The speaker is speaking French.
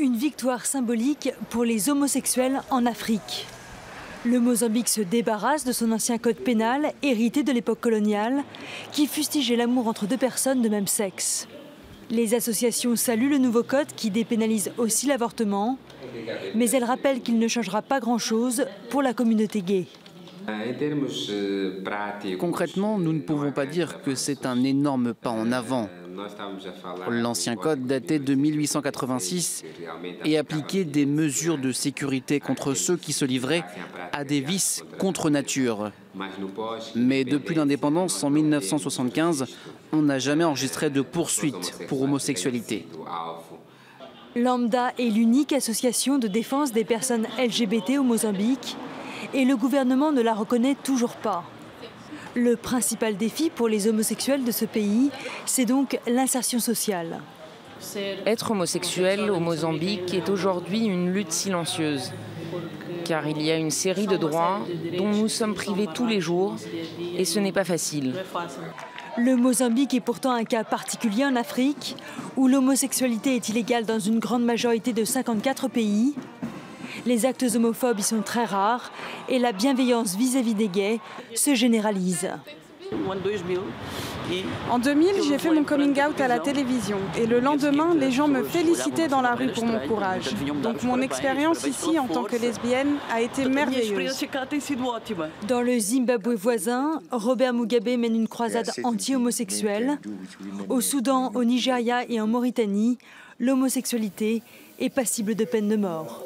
Une victoire symbolique pour les homosexuels en Afrique. Le Mozambique se débarrasse de son ancien code pénal, hérité de l'époque coloniale, qui fustigeait l'amour entre deux personnes de même sexe. Les associations saluent le nouveau code qui dépénalise aussi l'avortement, mais elles rappellent qu'il ne changera pas grand-chose pour la communauté gay. Concrètement, nous ne pouvons pas dire que c'est un énorme pas en avant. L'ancien code datait de 1886 et appliquait des mesures de sécurité contre ceux qui se livraient à des vices contre nature. Mais depuis l'indépendance en 1975, on n'a jamais enregistré de poursuite pour homosexualité. Lambda est l'unique association de défense des personnes LGBT au Mozambique et le gouvernement ne la reconnaît toujours pas. Le principal défi pour les homosexuels de ce pays, c'est donc l'insertion sociale. Être homosexuel au Mozambique est aujourd'hui une lutte silencieuse, car il y a une série de droits dont nous sommes privés tous les jours et ce n'est pas facile. Le Mozambique est pourtant un cas particulier en Afrique, où l'homosexualité est illégale dans une grande majorité de 54 pays. Les actes homophobes y sont très rares et la bienveillance vis-à-vis des gays se généralise. En 2000, j'ai fait mon coming out à la télévision et le lendemain, les gens me félicitaient dans la rue pour mon courage. Donc mon expérience ici en tant que lesbienne a été merveilleuse. Dans le Zimbabwe voisin, Robert Mugabe mène une croisade anti-homosexuelle. Au Soudan, au Nigeria et en Mauritanie, l'homosexualité est passible de peine de mort.